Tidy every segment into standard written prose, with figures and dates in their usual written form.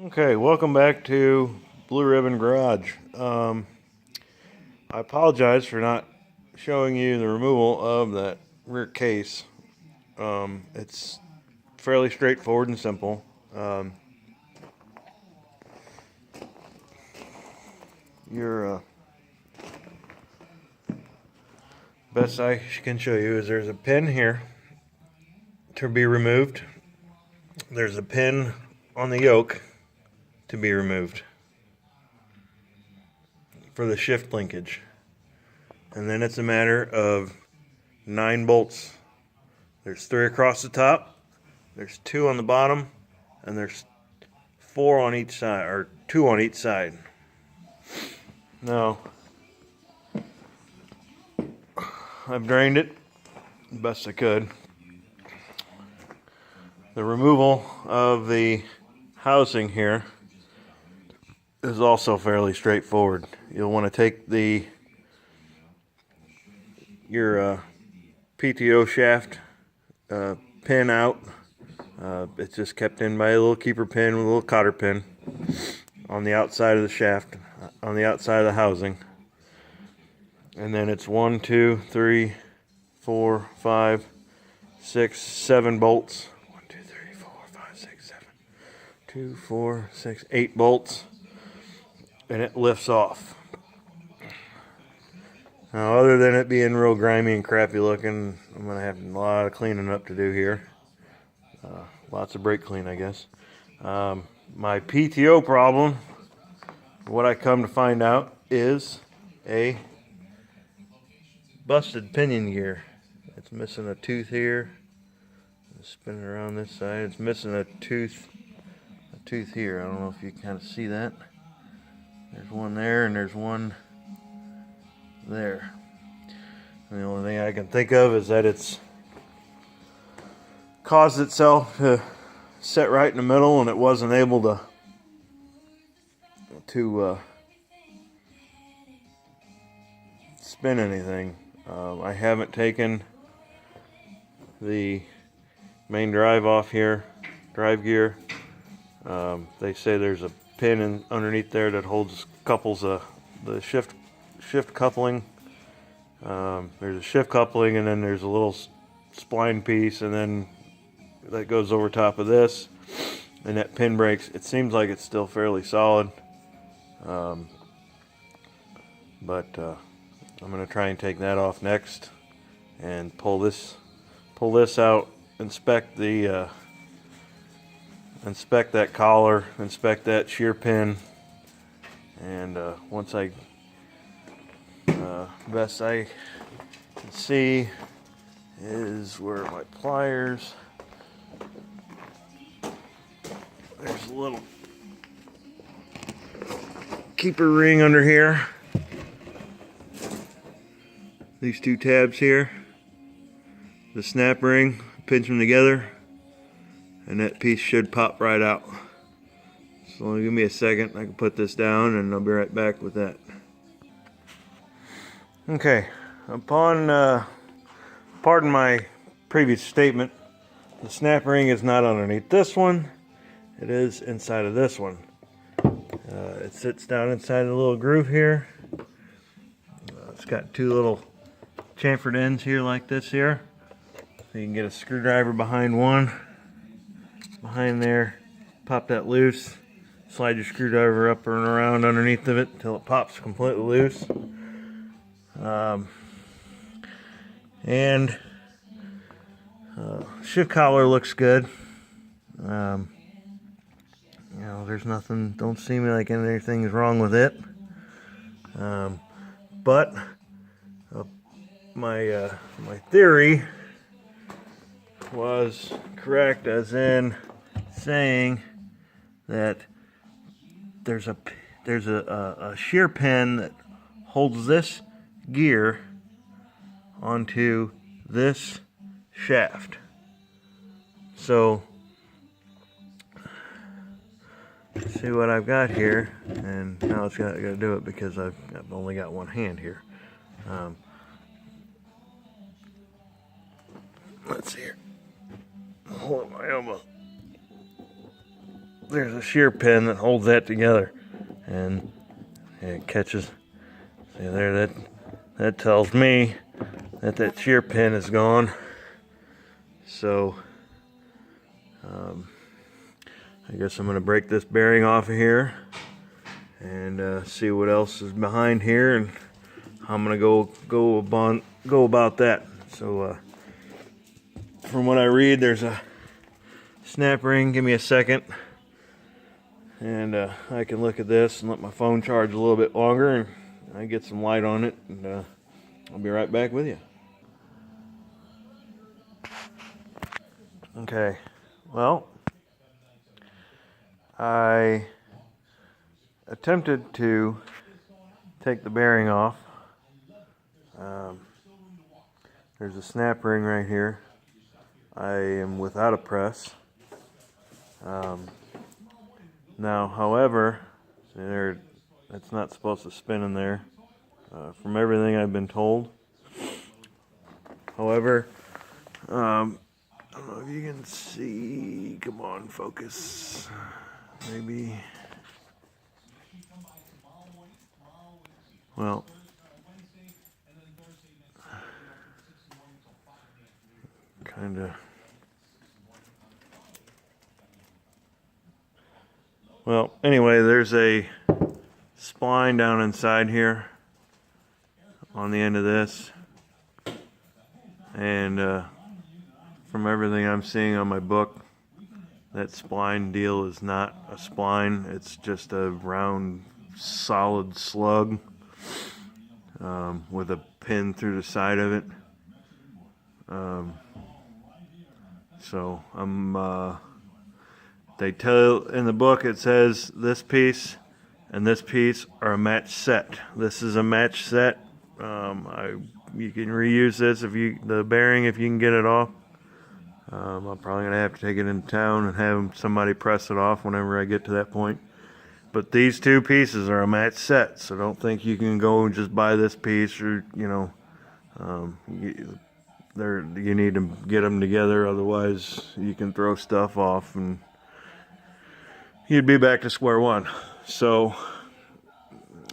Okay, welcome back to Blue Ribbon Garage. I apologize for not showing you the removal of that rear case. It's fairly straightforward and simple. Your best I can show you is there's a pin here to be removed. There's a pin on the yoke to be removed for the shift linkage. And then it's a matter of 9 bolts. There's 3 across the top, there's 2 on the bottom, and there's 4 on each side, or 2 on each side. Now, I've drained it the best I could. The removal of the housing here is also fairly straightforward. You'll want to take your Pto Shaft pin out. It's just kept in by a little keeper pin with a little cotter pin on the outside of the shaft, on the outside of the housing. And then it's 1, 2, 3, 4, 5, 6, 7 bolts. 1, 2, 3, 4, 5, 6, 7. 2, 4, 6, 8 bolts. And it lifts off. Now, other than it being real grimy and crappy looking, I'm going to have a lot of cleaning up to do here. Lots of brake clean, I guess. My PTO problem, what I come to find out, is a busted pinion gear. It's missing a tooth here. Spinning around this side, it's missing a tooth here. I don't know if you kind of see that. There's one there and there's one there. And the only thing I can think of is that it's caused itself to set right in the middle and it wasn't able to spin anything. I haven't taken the main drive off here, drive gear. They say there's a pin underneath there that couples the shift coupling. There's a shift coupling, and then there's a little spline piece, and then that goes over top of this, and that pin breaks. It seems like it's still fairly solid, but I'm going to try and take that off next and pull this out, inspect that collar, inspect that shear pin, and once I best I can see is where my pliers. There's a little keeper ring under here. These 2 tabs here, the snap ring, pinch them together, and that piece should pop right out. So give me a second, I can put this down and I'll be right back with that. Okay, pardon my previous statement, the snap ring is not underneath this one, it is inside of this one. It sits down inside the little groove here. It's got 2 little chamfered ends here like this here. So you can get a screwdriver behind one, behind there, pop that loose, slide your screwdriver up and around underneath of it until it pops completely loose. And shift collar looks good. There's nothing, don't seem like anything is wrong with it. But my theory was correct, as in saying that there's a shear pin that holds this gear onto this shaft. So see what I've got here, and now I got to do it because I've only got one hand here. Let's see here. Hold up my elbow. there's a shear pin that holds that together, and it catches. See there, that tells me that shear pin is gone. So I guess I'm going to break this bearing off of here and see what else is behind here, and I'm going to go about that. So from what I read, there's a snap ring. Give me a second, and I can look at this and let my phone charge a little bit longer, and I get some light on it, and I'll be right back with you. Okay, well, I attempted to take the bearing off. There's a snap ring right here. I am without a press. Now, however, it's not supposed to spin in there, from everything I've been told. However, I don't know if you can see. Come on, focus. Maybe. Well, kind of. Well, anyway, there's a spline down inside here on the end of this, and from everything I'm seeing on my book, that spline deal is not a spline. It's just a round, solid slug with a pin through the side of it. So they tell in the book, it says this piece and this piece are a match set. This is a match set. You can reuse this the bearing if you can get it off. I'm probably gonna have to take it into town and have somebody press it off whenever I get to that point. But these two pieces are a match set, so don't think you can go and just buy this piece, or you need to get them together. Otherwise, you can throw stuff off and you'd be back to square one. So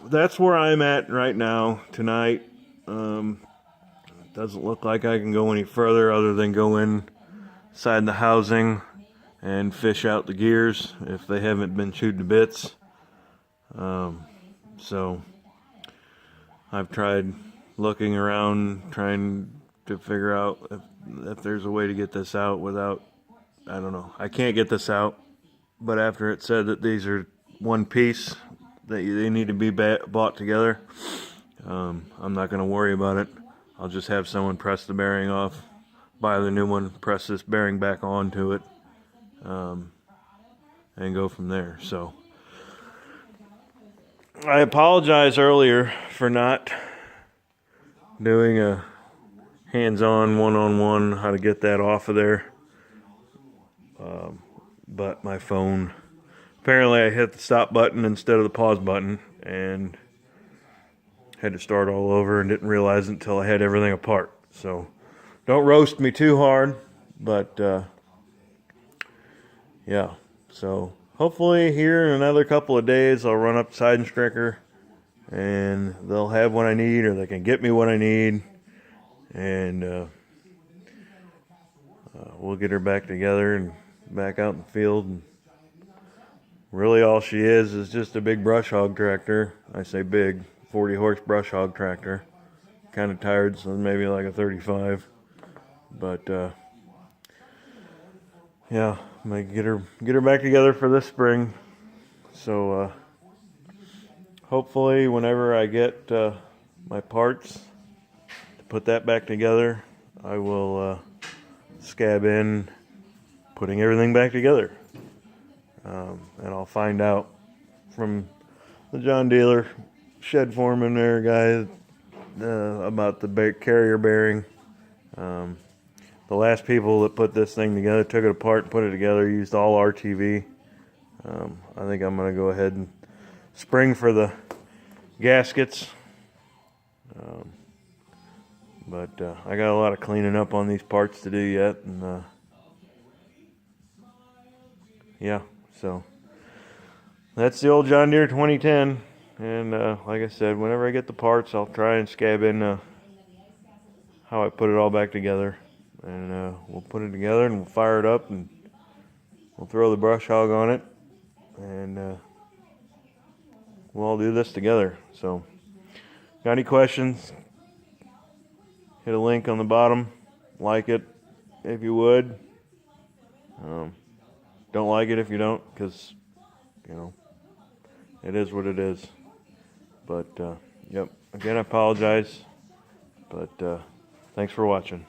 that's where I'm at right now tonight. Doesn't look like I can go any further other than go inside the housing and fish out the gears if they haven't been chewed to bits. So I've tried looking around, trying to figure out if there's a way to get this out without, I don't know. I can't get this out, but after it said that these are one piece, that they need to be bought together, I'm not going to worry about it. I'll just have someone press the bearing off, buy the new one, press this bearing back onto it, and go from there. So I apologize earlier for not doing a hands-on, one-on-one, how to get that off of there. But my phone, apparently I hit the stop button instead of the pause button and had to start all over and didn't realize it until I had everything apart. So don't roast me too hard, but yeah. So hopefully here in another couple of days I'll run up to Side and Stricker and they'll have what I need, or they can get me what I need, and we'll get her back together and back out in the field. And really all she is just a big brush hog tractor. I say big, 40 horse brush hog tractor. Kind of tired, so maybe like a 35. But yeah, I'm gonna get her back together for this spring. So hopefully whenever I get my parts to put that back together, I will scab in putting everything back together. And I'll find out from the John Deere shed foreman there guy about the carrier bearing. The last people that put this thing together took it apart and put it together, used all RTV. I think I'm going to go ahead and spring for the gaskets. But I got a lot of cleaning up on these parts to do yet. And yeah, so that's the old John Deere 2010. And like I said, whenever I get the parts, I'll try and scab in how I put it all back together. And we'll put it together and we'll fire it up and we'll throw the brush hog on it. And we'll all do this together. So, got any questions? Hit a link on the bottom. Like it if you would. Don't like it if you don't, because, you know, it is what it is. But, yep, again, I apologize. But thanks for watching.